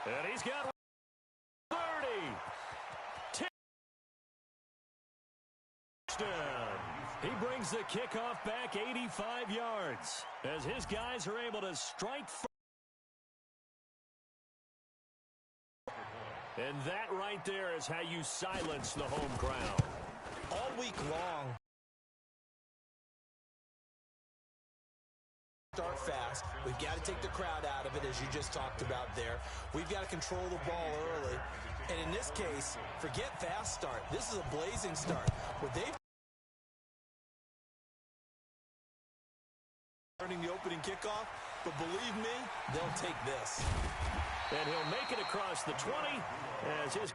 And he's got 30. Touchdown. He brings the kickoff back 85 yards as his guys are able to strike first. And that right there is how you silence the home crowd. All week long, start fast. We've got to take the crowd out of it, as you just talked about there. We've got to control the ball early. And in this case, forget fast start. This is a blazing start. Where they've turning the opening kickoff, but believe me, they'll take this. And he'll make it across the 20 as his...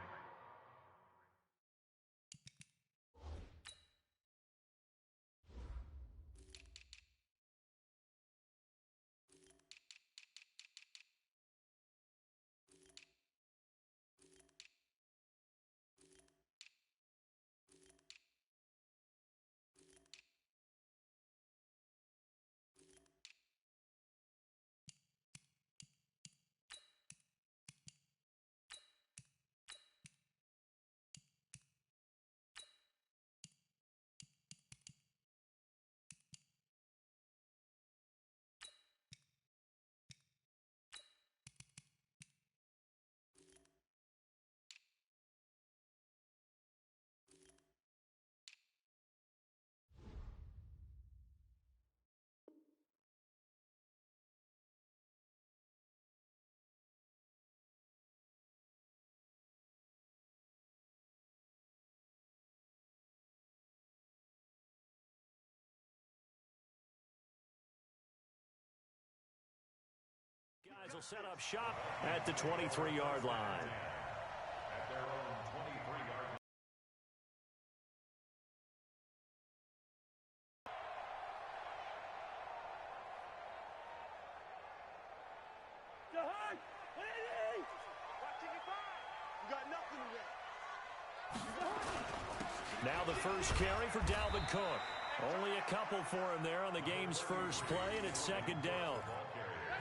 Guys will set up shop at the 23-yard line. At their own 23-yard line. Now the first carry for Dalvin Cook. Only a couple for him there on the game's first play, and it's second down.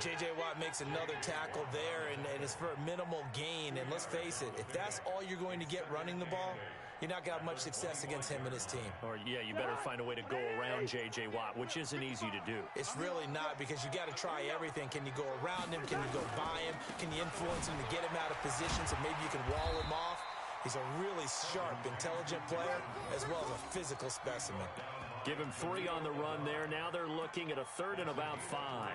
J.J. Watt makes another tackle there, and it's for a minimal gain. And let's face it, if that's all you're going to get running the ball, you're not going to have much success against him and his team. Or, yeah, you better find a way to go around J.J. Watt, which isn't easy to do. It's really not, because you got to try everything. Can you go around him? Can you go by him? Can you influence him to get him out of position so maybe you can wall him off? He's a really sharp, intelligent player, as well as a physical specimen. Give him 3 on the run there. Now they're looking at a 3rd and about 5.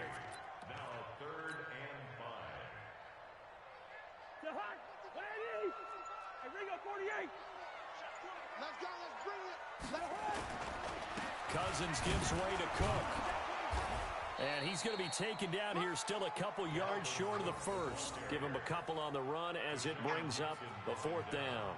Cousins gives way to Cook. And he's going to be taken down here still a couple yards short of the first. Give him a couple on the run as it brings up the 4th down.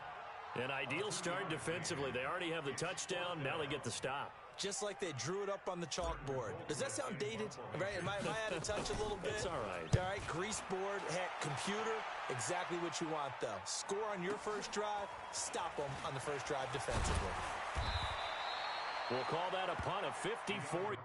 An ideal start defensively. They already have the touchdown. Now they get the stop. Just like they drew it up on the chalkboard. Does that sound dated? Right? Am I out of touch a little bit? It's all right. All right, grease board, heck, computer, exactly what you want, though. Score on your first drive, stop them on the first drive defensively. We'll call that a punt of 54.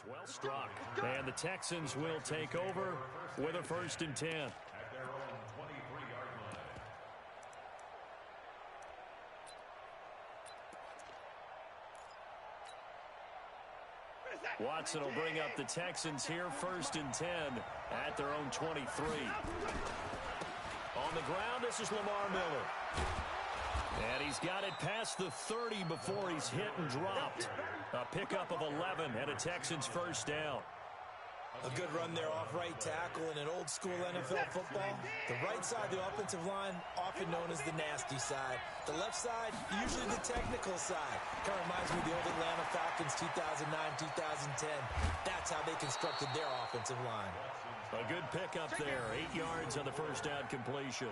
Well struck. And the Texans will take over with a 1st and 10. At their own 23-yard line. Watson will bring up the Texans here, 1st and 10 at their own 23. On the ground, this is Lamar Miller. And he's got it past the 30 before he's hit and dropped. A pickup of 11 and a Texans 1st down. A good run there off right tackle in an old-school NFL football. The right side, the offensive line, often known as the nasty side. The left side, usually the technical side. Kind of reminds me of the old Atlanta Falcons 2009-2010. That's how they constructed their offensive line. A good pickup there. 8 yards on the 1st down completion.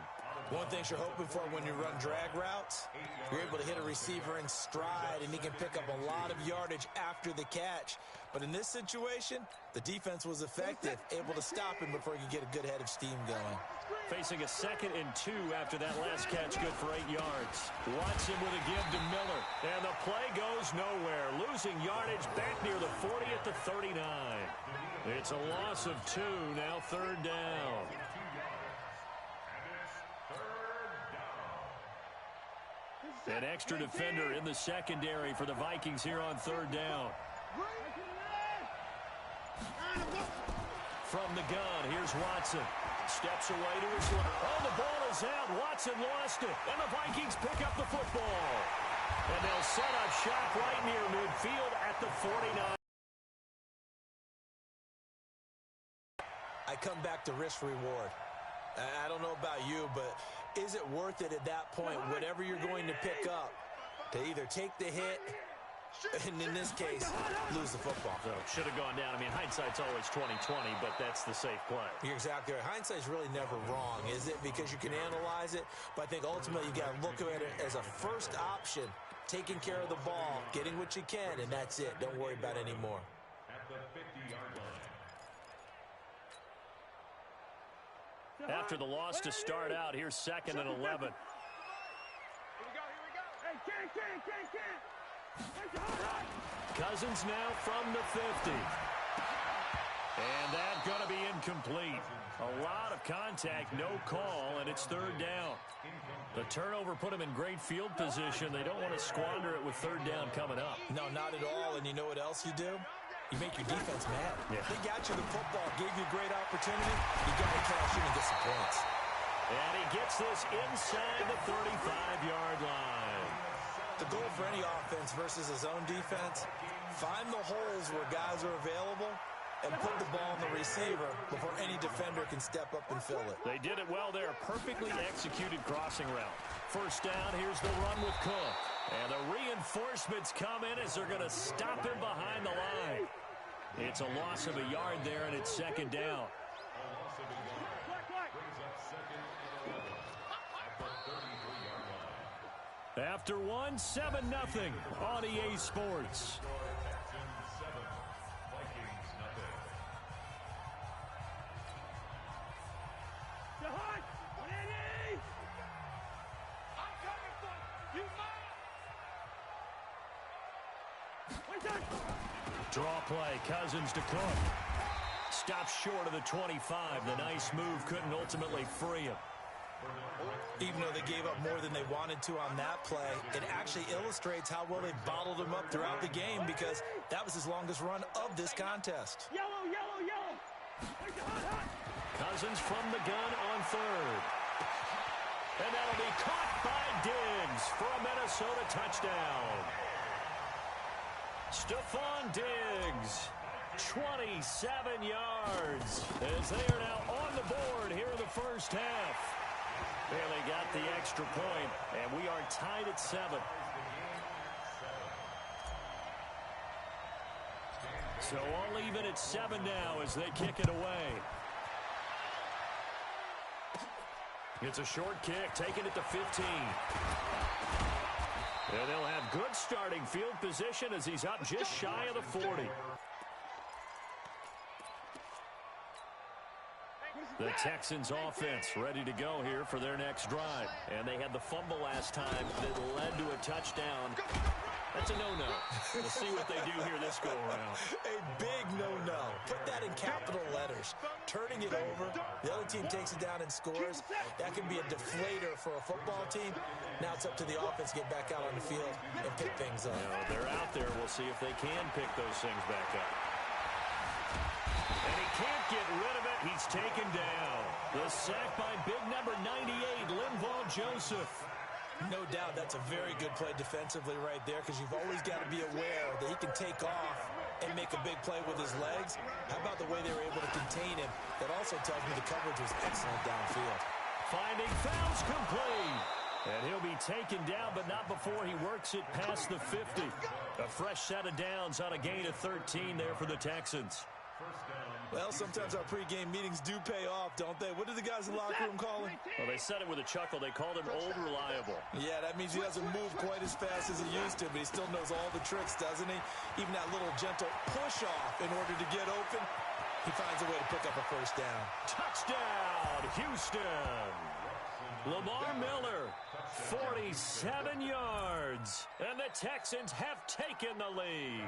One thing you're hoping for when you run drag routes, you're able to hit a receiver in stride, and he can pick up a lot of yardage after the catch. But in this situation, the defense was effective, able to stop him before he could get a good head of steam going. Facing a 2nd and 2 after that last catch, good for 8 yards. Watson with a give to Miller, and the play goes nowhere. Losing yardage back near the 40 at the 39. It's a loss of 2, now 3rd down. An extra defender in the secondary for the Vikings here on 3rd down. From the gun, here's Watson. Steps away to his left. Oh, the ball is out. Watson lost it. And the Vikings pick up the football. And they'll set up shop right near midfield at the 49. I come back to risk reward. I don't know about you, but is it worth it at that point, whatever you're going to pick up, to either take the hit, and in this case, lose the football? So should have gone down. I mean, hindsight's always 20/20, but that's the safe play. You're exactly right. Hindsight's really never wrong, is it? Because you can analyze it, but I think ultimately you got to look at it as a first option, taking care of the ball, getting what you can, and that's it. Don't worry about it anymore. At the 50-yard line. After the loss to start out, here's 2nd and 11. Here we go. Hey, Ken. Cousins now from the 50. And that's going to be incomplete. A lot of contact, no call, and it's 3rd down. The turnover put him in great field position. They don't want to squander it with 3rd down coming up. No, not at all. And you know what else you do? You make your defense mad. Yeah. They got you the football, gave you a great opportunity. You got to cash in and get some points. And he gets this inside the 35-yard line. The goal for any offense versus his own defense, find the holes where guys are available and put the ball in the receiver before any defender can step up and fill it. They did it well there. Perfectly executed crossing route. 1st down, here's the run with Cook. And the reinforcements come in as they're going to stop him behind the line. It's a loss of a yard there, and it's 2nd down. After one, 7-0 on EA Sports. Draw play, Cousins to Cook. Stops short of the 25. The nice move couldn't ultimately free him. Even though they gave up more than they wanted to on that play, it actually illustrates how well they bottled him up throughout the game, because that was his longest run of this contest. Yellow. Cousins from the gun on 3rd. And that'll be caught by Diggs for a Minnesota touchdown. Stephon Diggs, 27 yards, as they are now on the board here in the 1st half. And they got the extra point, and we are tied at 7. So I'll leave it at 7 now as they kick it away. It's a short kick, taking it to 15. And they'll have good starting field position as he's up just shy of the 40. The Texans offense ready to go here for their next drive. And they had the fumble last time that led to a touchdown. That's a no-no. We'll see what they do here this go-around. A big no-no. Put that in capital letters. Turning it over, the other team takes it down and scores. That can be a deflator for a football team. Now it's up to the offense to get back out on the field and pick things up. They're out there. We'll see if they can pick those things back up. And he can't get rid of it. He's taken down. The sack by big number 98, Linval Joseph. No doubt that's a very good play defensively right there, because you've always got to be aware that he can take off and make a big play with his legs. How about the way they were able to contain him? That also tells me the coverage was excellent downfield. Finding fouls complete. And he'll be taken down, but not before he works it past the 50. A fresh set of downs on a gain of 13 there for the Texans. Well, sometimes our pregame meetings do pay off, don't they? What did the guys in the locker room call him? Well, they said it with a chuckle. They called him Old Reliable. Yeah, that means he doesn't move quite as fast as he used to, but he still knows all the tricks, doesn't he? Even that little gentle push-off in order to get open, he finds a way to pick up a first down. Touchdown, Houston! Lamar Miller, 47 yards, and the Texans have taken the lead.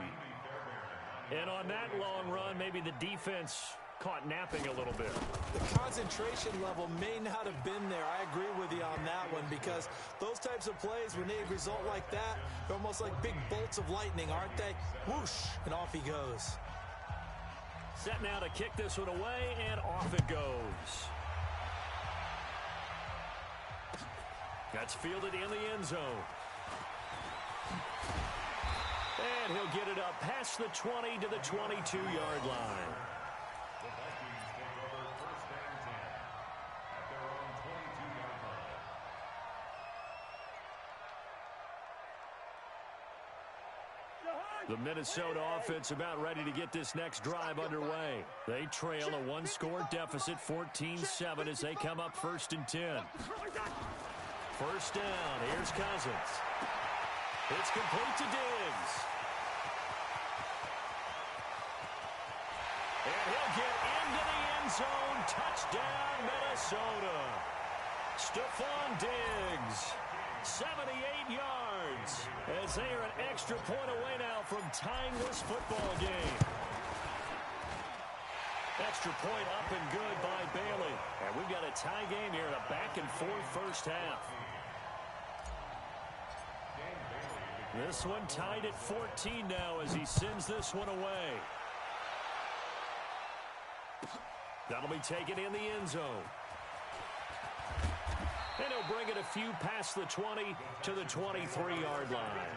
And on that long run, maybe the defense caught napping a little bit. The concentration level may not have been there. I agree with you on that one, because those types of plays, when they result like that, they're almost like big bolts of lightning, aren't they? Whoosh, and off he goes. Set now to kick this one away, and off it goes. That's fielded in the end zone. And he'll get it up past the 20 to the 22-yard line. The Vikings take over first and 10 at their own 22-yard line. The Minnesota offense about ready to get this next drive underway. They trail a one-score deficit, 14-7, as they come up first and 10. First down. Here's Cousins. It's complete to Diggs. And he'll get into the end zone. Touchdown, Minnesota. Stephon Diggs, 78 yards, as they are an extra point away now from tying this football game. Extra point up and good by Bailey. And we've got a tie game here in a back-and-forth first half. This one tied at 14 now as he sends this one away. That'll be taken in the end zone. And he'll bring it a few past the 20 to the 23-yard line.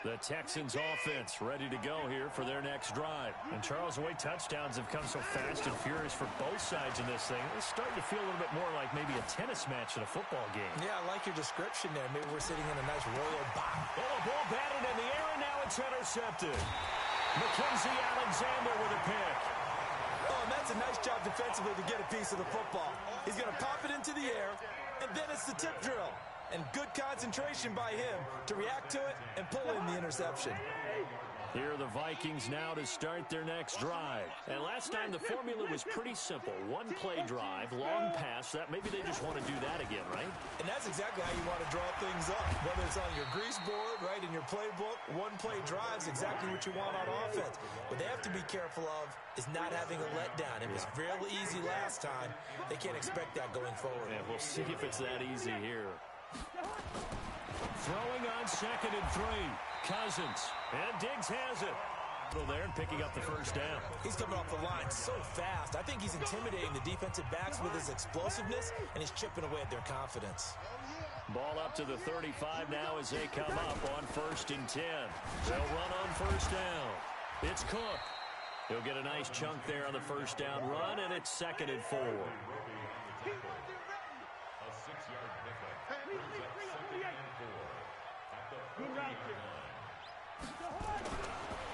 The Texans offense ready to go here for their next drive. And Charles, the way touchdowns have come so fast and furious for both sides in this thing, it's starting to feel a little bit more like maybe a tennis match in a football game. Yeah, I like your description there. Maybe we're sitting in a nice royal bomb. Oh, a ball batted in the air, and now it's intercepted. Mackenzie Alexander with a pick. Oh, and that's a nice job defensively to get a piece of the football. He's going to pop it into the air, and then it's the tip drill. And good concentration by him to react to it and pull in the interception. Here are the Vikings now to start their next drive. And last time the formula was pretty simple. One-play drive, long pass. That maybe they just want to do that again, right? And that's exactly how you want to draw things up. Whether it's on your grease board, right, in your playbook, one-play drive's exactly what you want on offense. What they have to be careful of is not having a letdown. It was fairly easy last time. They can't expect that going forward. Yeah, we'll see if it's that easy here. Throwing on 2nd and 3. Cousins. And Diggs has it. There and picking up the first down. He's coming off the line so fast. I think he's intimidating the defensive backs with his explosiveness, and he's chipping away at their confidence. Ball up to the 35 now as they come up on 1st and 10. They'll run on first down. It's Cook. He'll get a nice chunk there on the first down run, and it's 2nd and 4.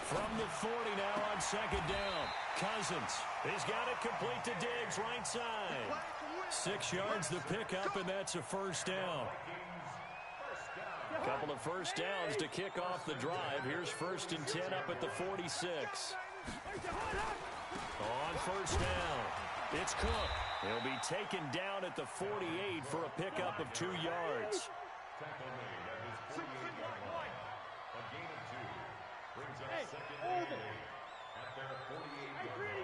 From the 40 now on 2nd down. Cousins. He's got it complete to Diggs, right side. 6 yards the pickup, and that's a first down. A couple of first downs to kick off the drive. Here's 1st and 10 up at the 46. On first down, it's Cook. He'll be taken down at the 48 for a pickup of 2 yards. Tackle made at his 48-yard line. A gain of 2 brings up 2nd and 8 at their 48-yard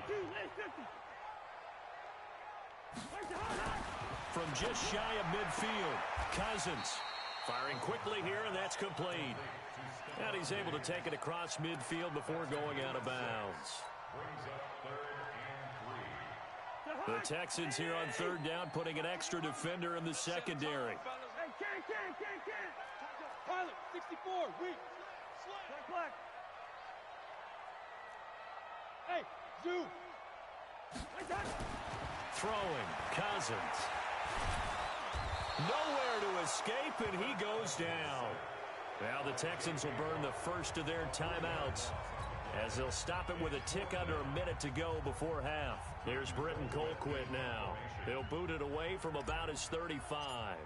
line. From just shy of midfield, Cousins firing quickly here, and that's complete. And he's able to take it across midfield before going out of bounds. Brings up 3rd and 3. The Texans here on 3rd down, putting an extra defender in the secondary. Pilot, 64, weak. Black. Hey, Zoo. Throwing, Cousins. Nowhere to escape, and he goes down. Now the Texans will burn the first of their timeouts as they'll stop it with a tick under a minute to go before half. Here's Britton Colquitt now. He'll boot it away from about his 35.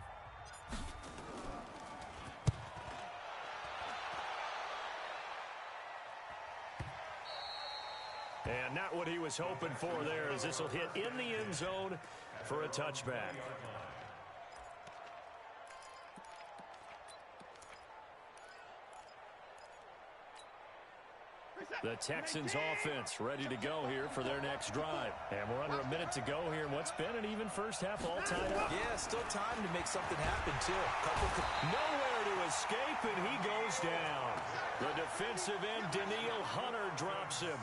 And not what he was hoping for there, as this will hit in the end zone for a touchback. The Texans offense ready to go here for their next drive. And we're under a minute to go here in what's been an even first half, all tied up. Yeah, still time to make something happen, too. Nowhere to escape, and he goes down. The defensive end, Daniil Hunter, drops him.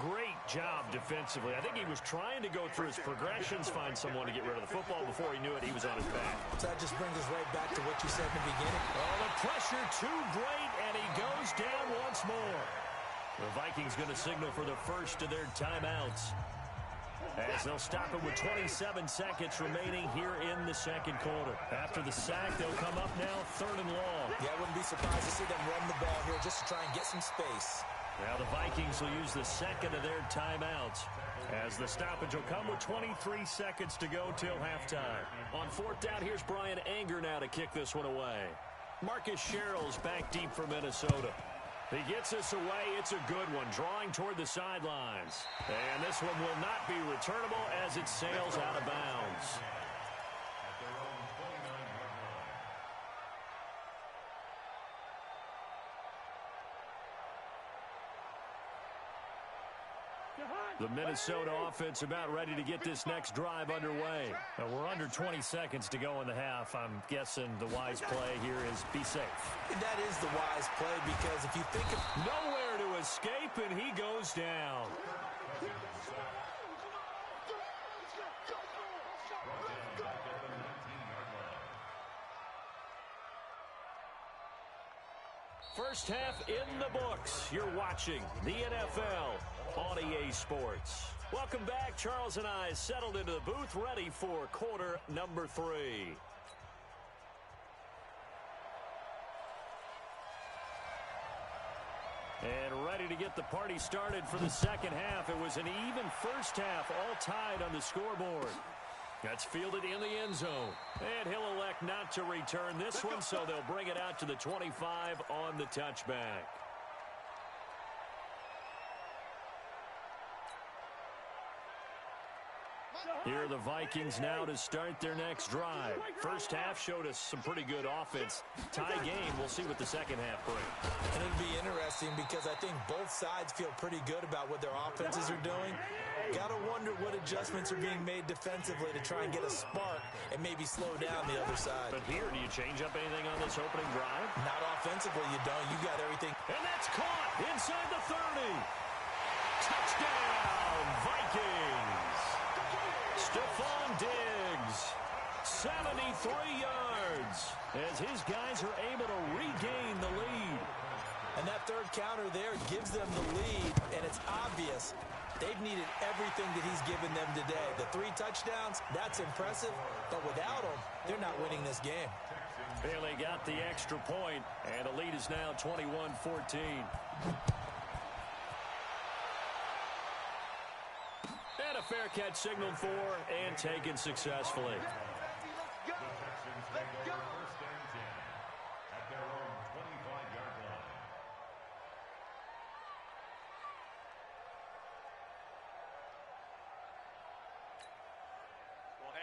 Great job defensively. I think he was trying to go through his progressions, find someone to get rid of the football. Before he knew it, he was on his back. So that just brings us right back to what you said in the beginning. Oh, the pressure too great, and he goes down once more. The Vikings going to signal for the first of their timeouts, as they'll stop it with 27 seconds remaining here in the second quarter. After the sack, they'll come up now 3rd and long. Yeah, I wouldn't be surprised to see them run the ball here just to try and get some space. Now the Vikings will use the second of their timeouts, as the stoppage will come with 23 seconds to go till halftime. On 4th down, here's Brian Anger now to kick this one away. Marcus Sherrill's back deep for Minnesota. He gets this away. It's a good one, drawing toward the sidelines. And this one will not be returnable as it sails out of bounds. The Minnesota offense about ready to get this next drive underway. We're under 20 seconds to go in the half. I'm guessing the wise play here is be safe. That is the wise play, because if you think of... Nowhere to escape, and he goes down. First half in the books. You're watching the NFL on EA Sports. Welcome back. Charles and I settled into the booth, ready for quarter number 3. And ready to get the party started for the second half. It was an even first half, all tied on the scoreboard. That's fielded in the end zone. And he'll elect not to return this one, so they'll bring it out to the 25 on the touchback. Here are the Vikings now to start their next drive. First half showed us some pretty good offense. Tie game. We'll see what the second half brings. And it'll be interesting because I think both sides feel pretty good about what their offenses are doing. Got to wonder what adjustments are being made defensively to try and get a spark and maybe slow down the other side. But here, do you change up anything on this opening drive? Not offensively, you don't. You got everything. And that's caught inside the 30. Touchdown, Vikings. Stephon Diggs, 73 yards, as his guys are able to regain the lead. And that third counter there gives them the lead, and it's obvious they've needed everything that he's given them today. The 3 touchdowns, that's impressive, but without him, they're not winning this game. Bailey got the extra point, and the lead is now 21-14. And a fair catch signaled for and taken successfully.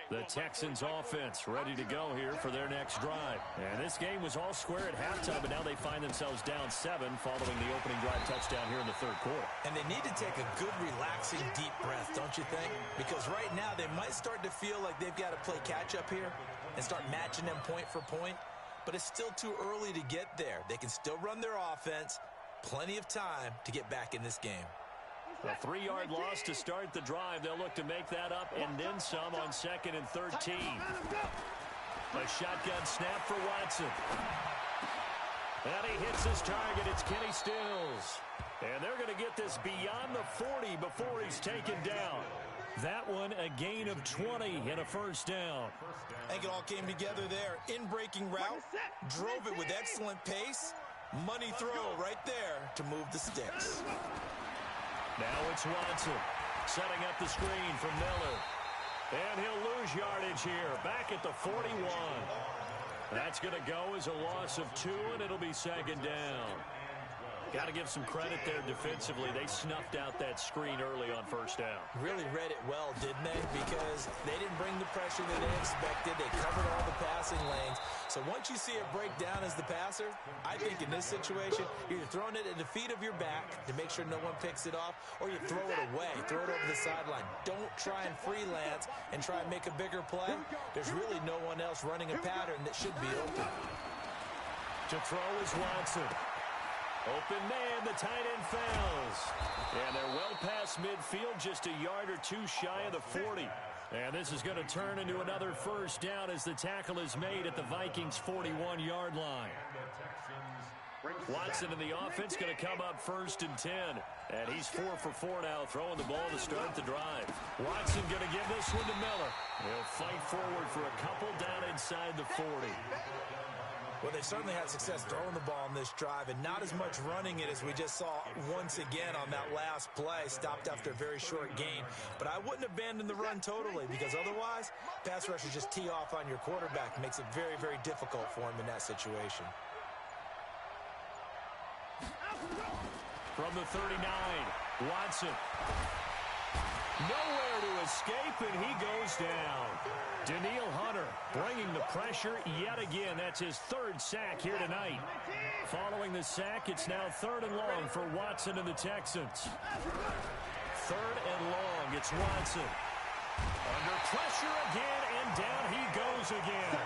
The Texans offense ready to go here for their next drive. And this game was all square at halftime, but now they find themselves down 7 following the opening drive touchdown here in the third quarter. And they need to take a good, relaxing, deep breath, don't you think? Because right now they might start to feel like they've got to play catch-up here and start matching them point for point. But it's still too early to get there. They can still run their offense. Plenty of time to get back in this game. A 3-yard loss to start the drive. They'll look to make that up and then some on 2nd and 13. A shotgun snap for Watson. And he hits his target. It's Kenny Stills. And they're going to get this beyond the 40 before he's taken down. That one a gain of 20 and a first down. I think it all came together there. In-breaking route, drove it with excellent pace. Money throw right there to move the sticks. Now it's Watson setting up the screen from Miller. And he'll lose yardage here, back at the 41. That's going to go as a loss of 2, and it'll be second down. Got to give some credit there defensively. They snuffed out that screen early on first down. Really read it well, didn't they? Because they didn't bring the pressure that they expected. They covered all the passing lanes. So once you see it break down as the passer, I think in this situation, you're either throwing it at the feet of your back to make sure no one picks it off, or you throw it away, throw it over the sideline. Don't try and freelance and try and make a bigger play. There's really no one else running a pattern that should be open. To throw is Watson. Open man, the tight end fails. And they're well past midfield, just a yard or 2 shy of the 40. And this is going to turn into another first down as the tackle is made at the Vikings' 41-yard line. Watson in the offense going to come up first and 10. And he's 4 for 4 now, throwing the ball to start the drive. Watson going to give this one to Miller. He'll fight forward for a couple down inside the 40. Well, they certainly had success throwing the ball on this drive, and not as much running it as we just saw once again on that last play. Stopped after a very short gain. But I wouldn't abandon the run totally, because otherwise, pass rushers just tee off on your quarterback. Makes it very, very difficult for him in that situation. From the 39, Watson. Nowhere to escape, and he goes down. Daniil Hunter bringing the pressure yet again. That's his 3rd sack here tonight. Following the sack, it's now 3rd and long for Watson and the Texans. 3rd and long, it's Watson. Under pressure again, and down he goes again.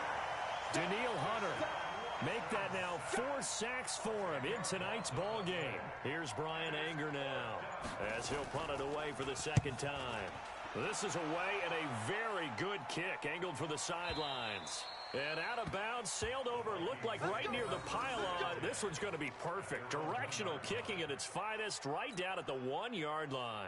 Daniil Hunter. Make that now 4 sacks for him in tonight's ball game. Here's Brian Anger now as he'll punt it away for the 2nd time. This is away and a very good kick angled for the sidelines. And out of bounds, sailed over, looked like right near the pylon. This one's going to be perfect. Directional kicking at its finest, right down at the 1-yard line.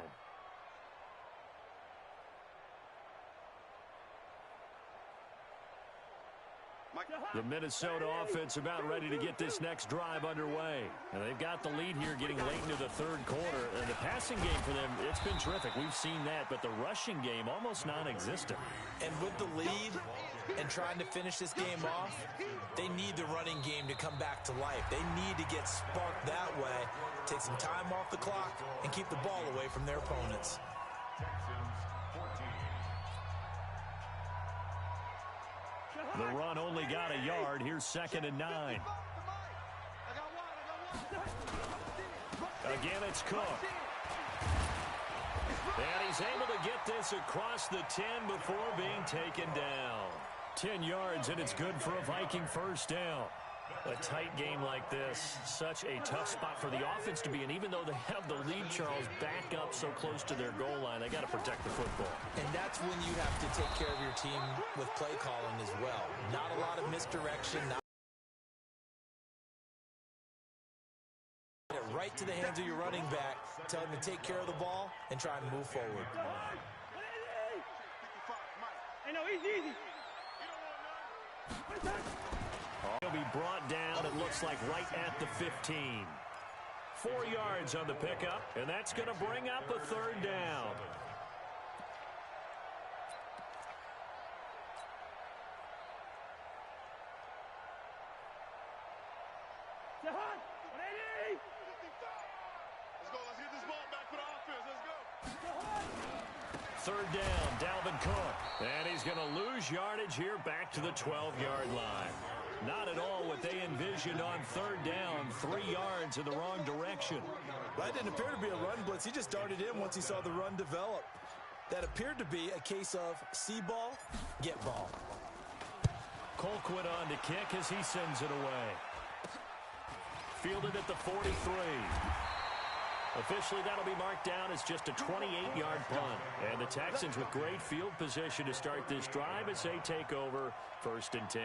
The Minnesota offense about ready to get this next drive underway. And they've got the lead here getting late into the 3rd quarter. And the passing game for them, it's been terrific. We've seen that. But the rushing game, almost non-existent. And with the lead and trying to finish this game off, they need the running game to come back to life. They need to get sparked that way, take some time off the clock, and keep the ball away from their opponents. The run only got a yard. Here's 2nd and 9. Again, it's Cook. And he's able to get this across the 10 before being taken down. 10 yards, and it's good for a Viking first down. A tight game like this, such a tough spot for the offense to be in. Even though they have the lead, Charles, back up so close to their goal line, they got to protect the football. And that's when you have to take care of your team with play calling as well. Not a lot of misdirection. Get it right to the hands of your running back. Tell him to take care of the ball and try and move forward. Hey, no, easy. He'll be brought down, it looks like, right at the 15. 4 yards on the pickup, and that's going to bring up a 3rd down. Let's get this ball back for the offense. Let's go. 3rd down, Dalvin Cook. And he's going to lose yardage here back to the 12-yard line. Not at all what they envisioned on 3rd down. 3 yards in the wrong direction. That didn't appear to be a run blitz. He just darted in once he saw the run develop. That appeared to be a case of see ball, get ball. Colquitt on to kick as he sends it away. Fielded at the 43. Officially, that'll be marked down as just a 28-yard punt. And the Texans with great field position to start this drive as they take over 1st and 10.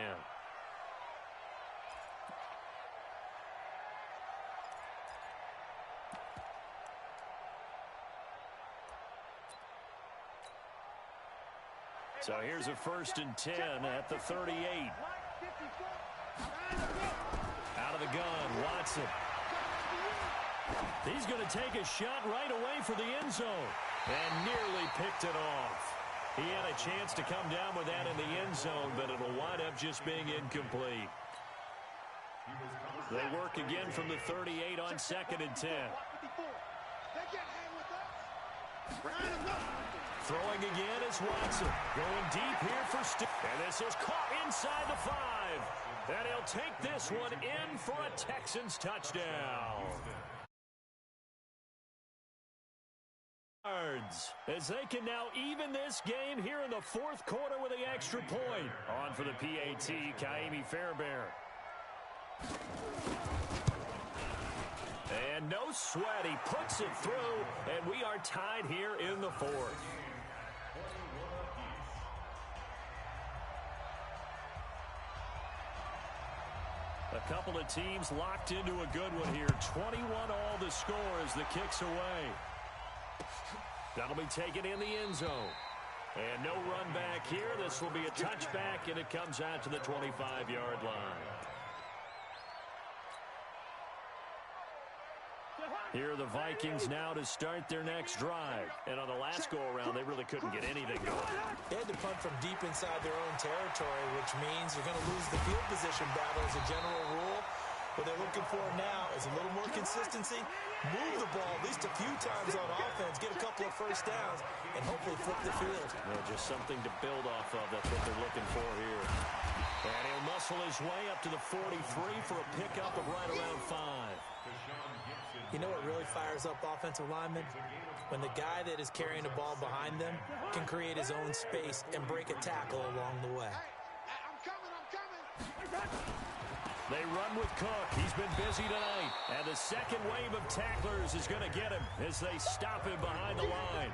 So here's a 1st and 10 at the 38. Out of the gun, Watson. He's going to take a shot right away for the end zone. And nearly picked it off. He had a chance to come down with that in the end zone, but it'll wind up just being incomplete. They work again from the 38 on 2nd and 10. Throwing again is Watson. Going deep here for and this is caught inside the 5. And he'll take this one in for a Texans touchdown. As they can now even this game here in the 4th quarter with the extra point. On for the PAT, Kaimi Fairbairn. And no sweat, he puts it through, and we are tied here in the 4th. A couple of teams locked into a good one here. 21 all the score as the kick's away. That'll be taken in the end zone. And no run back here. This will be a touchback, and it comes out to the 25-yard line. Here are the Vikings now to start their next drive. And on the last go-around, they really couldn't get anything going. They had to punt from deep inside their own territory, which means you're going to lose the field position battle as a general rule. What they're looking for now is a little more consistency, move the ball at least a few times on offense, get a couple of first downs, and hopefully flip the field. Well, just something to build off of. That's what they're looking for here. And he'll muscle his way up to the 43 for a pickup of right around 5. You know what really fires up offensive linemen? When the guy that is carrying the ball behind them can create his own space and break a tackle along the way. I'm coming. They run with Cook. He's been busy tonight. And the second wave of tacklers is going to get him as they stop him behind the line.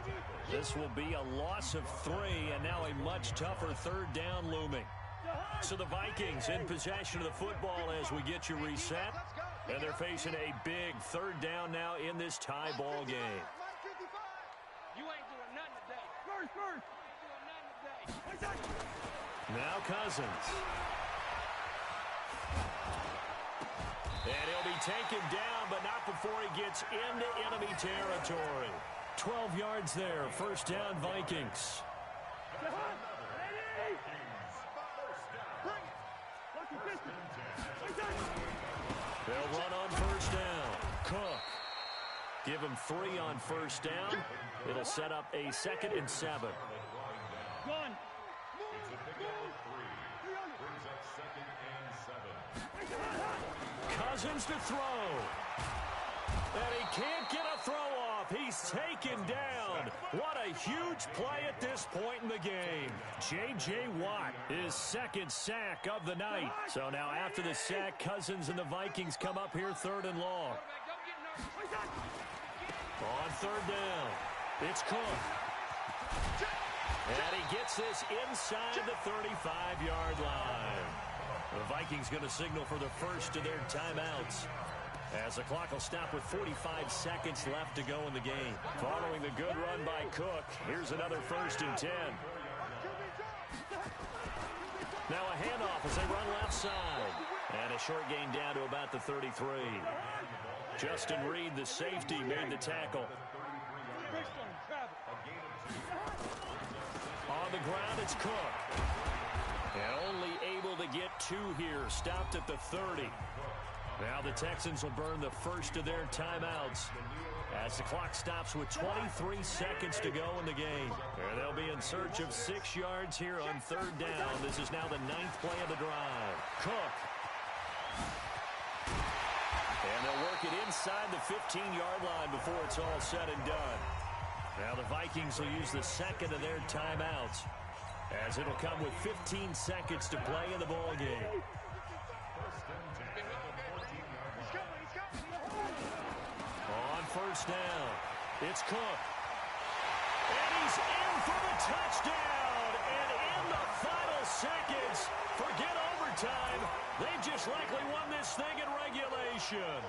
This will be a loss of 3, and now a much tougher 3rd down looming. So the Vikings in possession of the football as we get you reset. And they're facing a big 3rd down now in this tie ball game. You ain't doing nothing today. First. You ain't doing nothing today. Now Cousins. And he'll be taken down, but not before he gets into enemy territory. 12 yards there. 1st down, Vikings. They'll run on 1st down. Cook. Give him 3 on 1st down. It'll set up a 2nd and 7. Gun. It's a pickup of 3. Brings up 2nd and 7. Cousins to throw. And he can't get a throw off. He's taken down. What a huge play at this point in the game. J.J. Watt, his 2nd sack of the night. So now after the sack, Cousins and the Vikings come up here 3rd and long. On 3rd down, it's Cook. And he gets this inside the 35-yard line. The Vikings going to signal for the first of their timeouts, as the clock will stop with 45 seconds left to go in the game. Following the good run by Cook, here's another 1st and 10. Now a handoff as they run left side. And a short gain down to about the 33. Justin Reed, the safety, made the tackle. On the ground, it's Cook. And only able to get 2 here, stopped at the 30. Now the Texans will burn the first of their timeouts as the clock stops with 23 seconds to go in the game. And they'll be in search of 6 yards here on 3rd down. This is now the 9th play of the drive. Cook. And they'll work it inside the 15-yard line before it's all said and done. Now the Vikings will use the 2nd of their timeouts, as it'll come with 15 seconds to play in the ball game. On 1st down, it's Cook. And he's in for the touchdown. And in the final seconds, forget overtime. They just likely won this thing in regulation.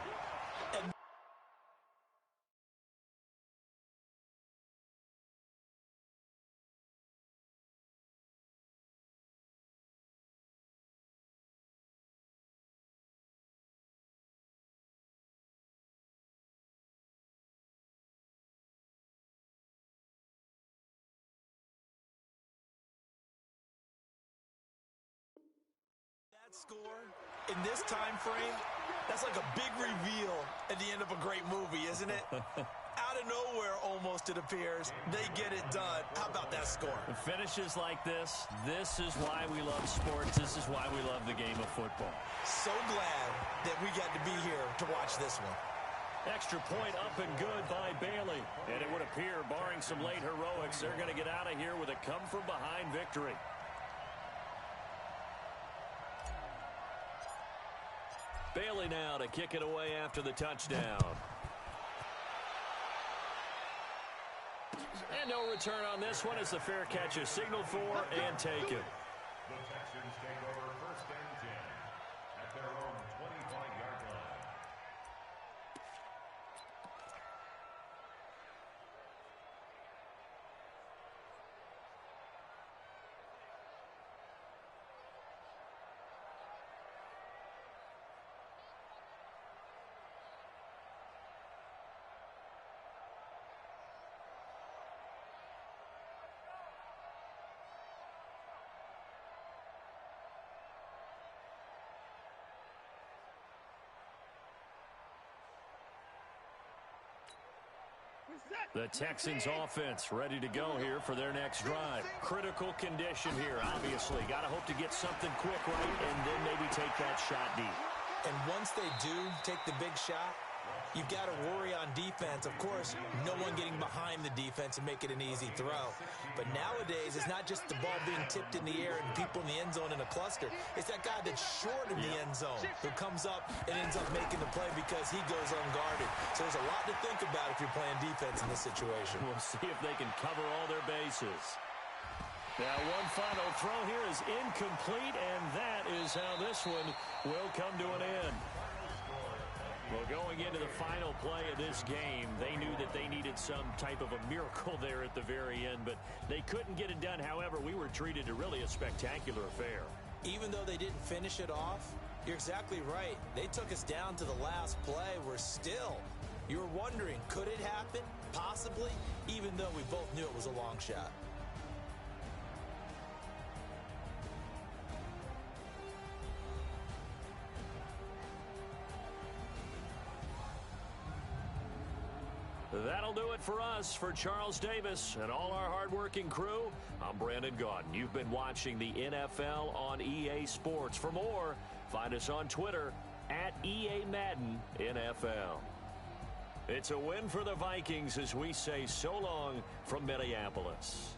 That score in this time frame, that's like a big reveal at the end of a great movie, isn't it? Out of nowhere, almost, it appears. They get it done. How about that score? Finishes like this is why we love sports. This is why we love the game of football. So glad that we got to be here to watch this one. Extra point up and good by Bailey. And it would appear, barring some late heroics, they're going to get out of here with a come-from-behind victory. Bailey now to kick it away after the touchdown. And no return on this one as the fair catch is signaled for and taken. The Texans take over 1st and 10 at their own 25-yard line. The Texans offense ready to go here for their next drive. Critical condition here, obviously. Got to hope to get something quick right and then maybe take that shot deep. And once they do take the big shot, you've got to worry on defense. Of course, no one getting behind the defense and make it an easy throw. But nowadays, it's not just the ball being tipped in the air and people in the end zone in a cluster. It's that guy that's short of the end zone who comes up and ends up making the play because he goes unguarded. So there's a lot to think about if you're playing defense in this situation. We'll see if they can cover all their bases. Now, one final throw here is incomplete, and that is how this one will come to an end. Well, going into the final play of this game, they knew that they needed some type of a miracle there at the very end, but they couldn't get it done. However, we were treated to really a spectacular affair. Even though they didn't finish it off, you're exactly right. They took us down to the last play. We're still, you were wondering, could it happen? Possibly, even though we both knew it was a long shot. That'll do it for us. For Charles Davis and all our hardworking crew, I'm Brandon Gaudin. You've been watching the NFL on EA Sports. For more, find us on Twitter at EA Madden NFL. It's a win for the Vikings as we say so long from Minneapolis.